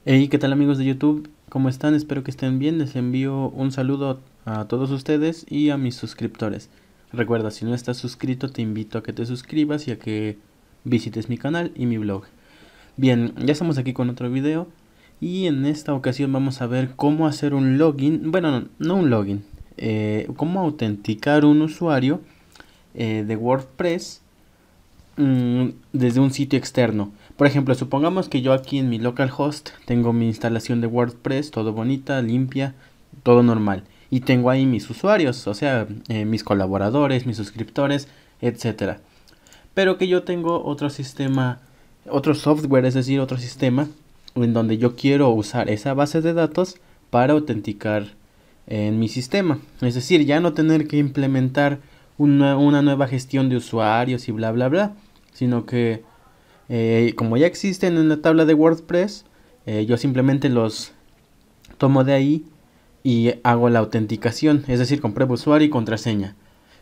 Hey, ¿qué tal amigos de YouTube? ¿Cómo están? Espero que estén bien. Les envío un saludo a todos ustedes y a mis suscriptores. Recuerda, si no estás suscrito, te invito a que te suscribas y a que visites mi canal y mi blog. Bien, ya estamos aquí con otro video y en esta ocasión vamos a ver cómo hacer un login. Bueno, no un login. Cómo autenticar un usuario de WordPress desde un sitio externo. Por ejemplo, supongamos que yo aquí en mi localhost tengo mi instalación de WordPress, todo bonita, limpia, todo normal. Y tengo ahí mis usuarios, o sea, mis colaboradores, mis suscriptores, etcétera. Pero que yo tengo otro sistema, otro software, es decir, otro sistema en donde yo quiero usar esa base de datos para autenticar en mi sistema. Es decir, ya no tener que implementar una nueva gestión de usuarios y bla bla bla, sino que como ya existen en la tabla de WordPress, yo simplemente los tomo de ahí y hago la autenticación, es decir, compruebo usuario y contraseña.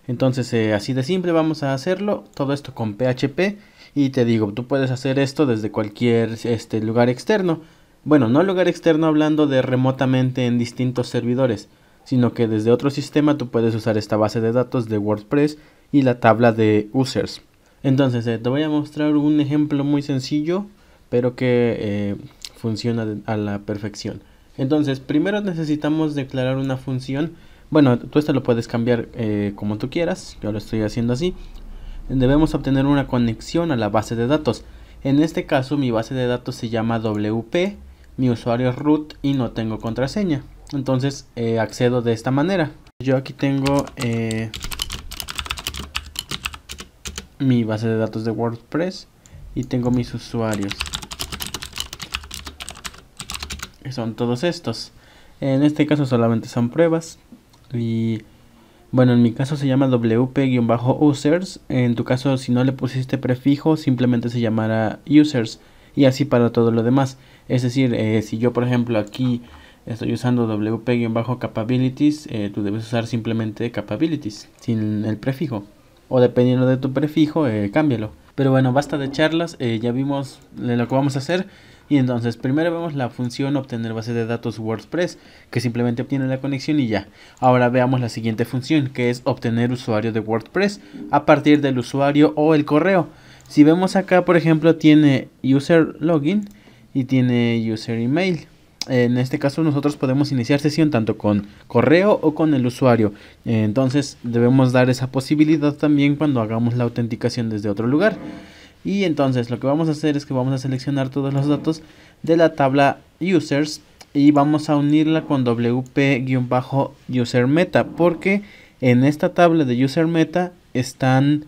Entonces, así de simple vamos a hacerlo, todo esto con PHP. Y te digo, tú puedes hacer esto desde cualquier lugar externo. Bueno, no lugar externo hablando de remotamente en distintos servidores, sino que desde otro sistema tú puedes usar esta base de datos de WordPress y la tabla de users. Entonces, te voy a mostrar un ejemplo muy sencillo, pero que funciona a la perfección. Entonces, primero necesitamos declarar una función. Bueno, tú esto lo puedes cambiar como tú quieras, yo lo estoy haciendo así. Debemos obtener una conexión a la base de datos. En este caso, mi base de datos se llama WP, mi usuario es root y no tengo contraseña. Entonces, accedo de esta manera. Yo aquí tengo mi base de datos de WordPress y tengo mis usuarios, que son todos estos. En este caso solamente son pruebas y bueno, en mi caso se llama wp-users. En tu caso, si no le pusiste prefijo, simplemente se llamará users y así para todo lo demás. Es decir, si yo por ejemplo aquí estoy usando wp-capabilities, tú debes usar simplemente capabilities sin el prefijo, o dependiendo de tu prefijo, cámbialo. Pero bueno, basta de charlas, ya vimos lo que vamos a hacer. Y entonces primero vemos la función obtener base de datos WordPress, que simplemente obtiene la conexión y ya. Ahora veamos la siguiente función, que es obtener usuario de WordPress a partir del usuario o el correo. Si vemos acá, por ejemplo, tiene user login y tiene user email. En este caso nosotros podemos iniciar sesión tanto con correo o con el usuario. Entonces debemos dar esa posibilidad también cuando hagamos la autenticación desde otro lugar. Y entonces lo que vamos a hacer es que vamos a seleccionar todos los datos de la tabla users y vamos a unirla con wp-usermeta, porque en esta tabla de usermeta están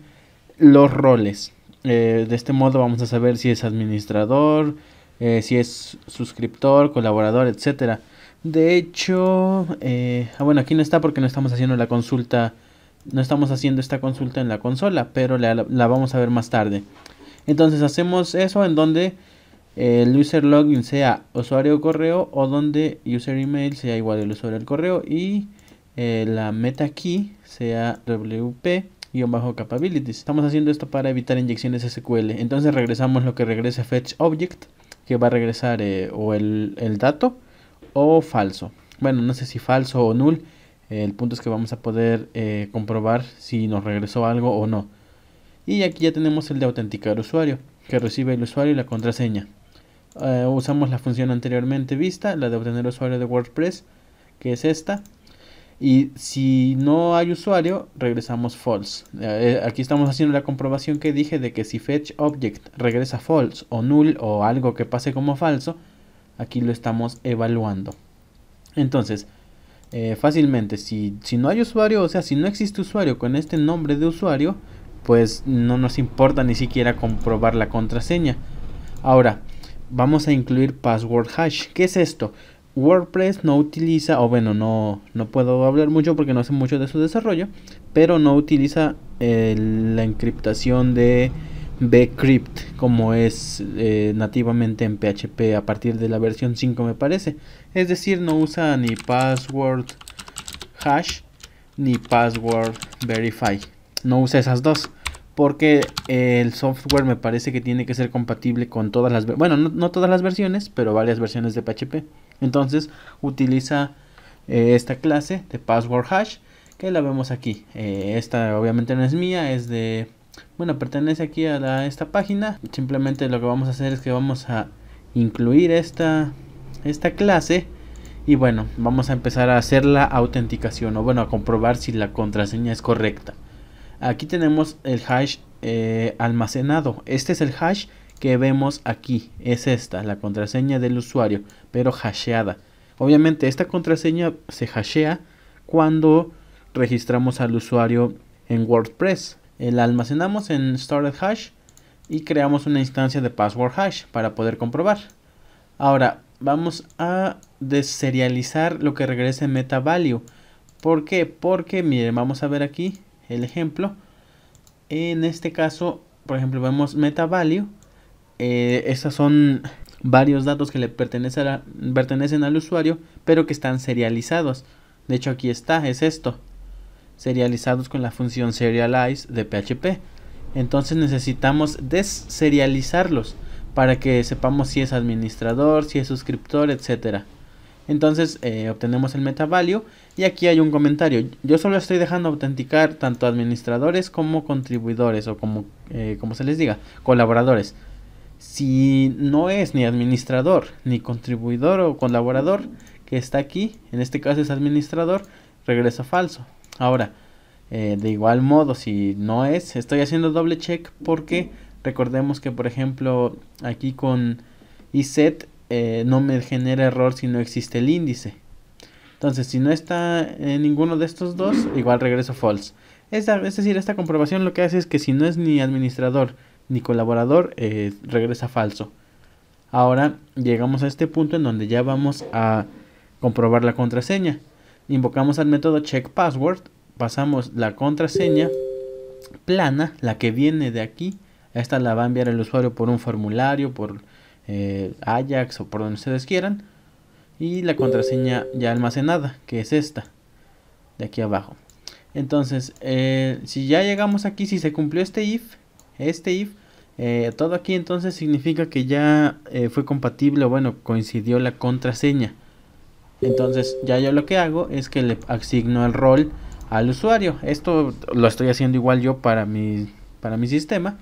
los roles. De este modo vamos a saber si es administrador, si es suscriptor, colaborador, etcétera. De hecho, bueno, aquí no está porque no estamos haciendo la consulta, no estamos haciendo esta consulta en la consola, pero la vamos a ver más tarde. Entonces hacemos eso en donde el user login sea usuario correo o donde user email sea igual al usuario del correo y la meta key sea wp-capabilities. Estamos haciendo esto para evitar inyecciones SQL. Entonces regresamos lo que regrese fetch object, que va a regresar o el dato o falso. Bueno, no sé si falso o null. El punto es que vamos a poder comprobar si nos regresó algo o no. Y aquí ya tenemos el de autenticar usuario, que recibe el usuario y la contraseña. Usamos la función anteriormente vista, la de obtener usuario de WordPress, que es esta. Y si no hay usuario, regresamos false. Aquí estamos haciendo la comprobación que dije de que si fetch object regresa false o null o algo que pase como falso, aquí lo estamos evaluando. Entonces, fácilmente, si no hay usuario, o sea, si no existe usuario con este nombre de usuario, pues no nos importa ni siquiera comprobar la contraseña. Ahora, vamos a incluir password hash. ¿Qué es esto? WordPress no utiliza, o bueno, no puedo hablar mucho porque no sé mucho de su desarrollo, pero no utiliza la encriptación de bcrypt como es nativamente en PHP a partir de la versión 5 me parece. Es decir, no usa ni password hash ni password verify. No usa esas dos. porque el software me parece que tiene que ser compatible con todas las, bueno, no todas las versiones, pero varias versiones de PHP. Entonces utiliza esta clase de password hash, que la vemos aquí. Esta obviamente no es mía, es de, bueno, pertenece aquí a esta página. Simplemente lo que vamos a hacer es que vamos a incluir esta clase. Y bueno, vamos a empezar a hacer la autenticación, o bueno, a comprobar si la contraseña es correcta. Aquí tenemos el hash almacenado. Este es el hash que vemos aquí. Es esta, la contraseña del usuario, pero hasheada. Obviamente esta contraseña se hashea cuando registramos al usuario en WordPress. La almacenamos en stored hash y creamos una instancia de password hash para poder comprobar. Ahora vamos a deserializar lo que regrese meta value. ¿Por qué? Porque miren, vamos a ver aquí el ejemplo. En este caso, por ejemplo, vemos meta value. Estos son varios datos que le pertenecen al usuario, pero que están serializados. De hecho, aquí está, es esto, serializados con la función serialize de PHP. Entonces necesitamos deserializarlos para que sepamos si es administrador, si es suscriptor, etcétera. Entonces obtenemos el meta value y aquí hay un comentario. Yo solo estoy dejando autenticar tanto administradores como contribuidores, o como se les diga, colaboradores. Si no es ni administrador, ni contribuidor o colaborador que está aquí, en este caso es administrador, regresa falso. Ahora, de igual modo, si no es, estoy haciendo doble check porque recordemos que, por ejemplo, aquí con iset no me genera error si no existe el índice. Entonces, si no está en ninguno de estos dos, igual regreso false. Es decir, esta comprobación lo que hace es que si no es ni administrador ni colaborador, regresa falso. Ahora llegamos a este punto en donde ya vamos a comprobar la contraseña. Invocamos al método checkPassword, pasamos la contraseña plana, la que viene de aquí. Esta la va a enviar el usuario por un formulario, por Ajax o por donde ustedes quieran. Y la contraseña ya almacenada, que es esta, de aquí abajo. Entonces, si ya llegamos aquí, si se cumplió este if, todo aquí entonces significa que ya fue compatible, o bueno, coincidió la contraseña. Entonces ya yo lo que hago es que le asigno el rol al usuario. Esto lo estoy haciendo igual yo para mi sistema.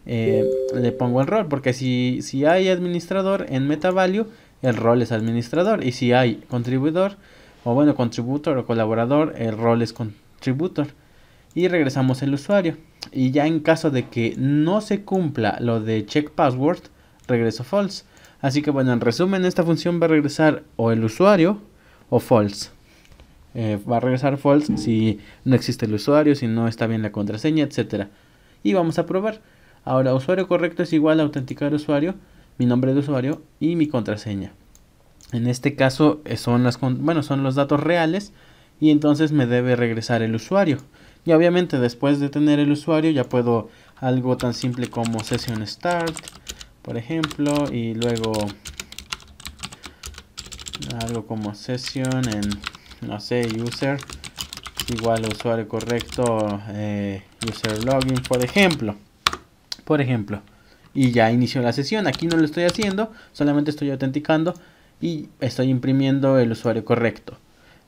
Le pongo el rol, porque si hay administrador en MetaValue, el rol es administrador, y si hay contribuidor, o bueno, contributor o colaborador, el rol es contributor. Y regresamos el usuario, y ya en caso de que no se cumpla lo de check password, regreso false. Así que bueno, en resumen, esta función va a regresar o el usuario o false. Va a regresar false si no existe el usuario, si no está bien la contraseña, etcétera. Y vamos a probar. Ahora, usuario correcto es igual a autenticar usuario, mi nombre de usuario y mi contraseña. En este caso son los datos reales, y entonces me debe regresar el usuario. Y obviamente después de tener el usuario ya puedo algo tan simple como session start, por ejemplo, y luego algo como session en, no sé, user igual a usuario correcto, user login, por ejemplo, y ya inició la sesión. Aquí no lo estoy haciendo, solamente estoy autenticando y estoy imprimiendo el usuario correcto.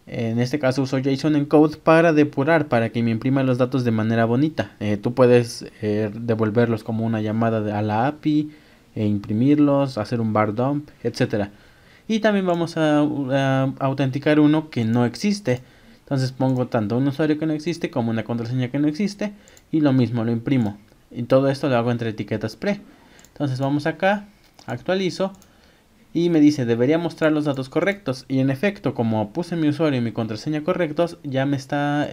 En este caso uso JSON encode para depurar, para que me imprima los datos de manera bonita. Tú puedes devolverlos como una llamada a la API, imprimirlos, hacer un bar dump, etcétera. Y también vamos a autenticar uno que no existe. Entonces pongo tanto un usuario que no existe como una contraseña que no existe, y lo mismo lo imprimo. Y todo esto lo hago entre etiquetas pre. Entonces vamos acá, actualizo, y me dice debería mostrar los datos correctos. Y en efecto, como puse mi usuario y mi contraseña correctos, ya me está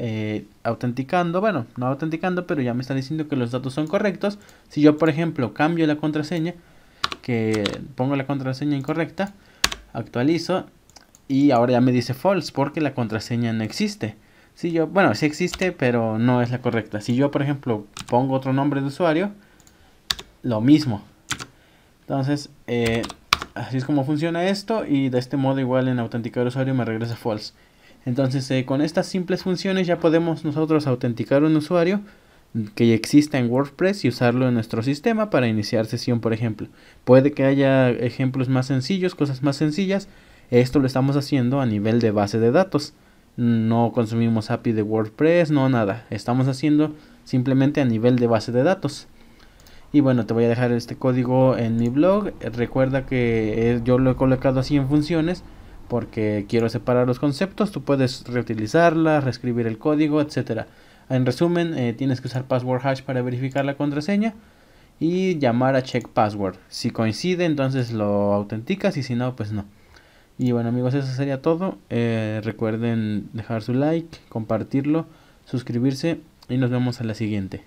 autenticando. Bueno, no autenticando, pero ya me está diciendo que los datos son correctos. Si yo, por ejemplo, cambio la contraseña, que pongo la contraseña incorrecta, actualizo, y ahora ya me dice false porque la contraseña no existe. Si yo, bueno, sí existe, pero no es la correcta. Si yo, por ejemplo, pongo otro nombre de usuario, lo mismo. Entonces, así es como funciona esto, y de este modo igual en autenticar usuario me regresa false. Entonces con estas simples funciones ya podemos nosotros autenticar un usuario que exista en WordPress y usarlo en nuestro sistema para iniciar sesión, por ejemplo. Puede que haya ejemplos más sencillos, cosas más sencillas. Esto lo estamos haciendo a nivel de base de datos. No consumimos API de WordPress, no nada. Estamos haciendo simplemente a nivel de base de datos. Y bueno, te voy a dejar este código en mi blog. Recuerda que yo lo he colocado así en funciones porque quiero separar los conceptos. Tú puedes reutilizarla, reescribir el código, etcétera. En resumen, tienes que usar password hash para verificar la contraseña y llamar a check password. Si coincide, entonces lo autenticas, y si no, pues no. Y bueno, amigos, eso sería todo. Recuerden dejar su like, compartirlo, suscribirse y nos vemos a la siguiente.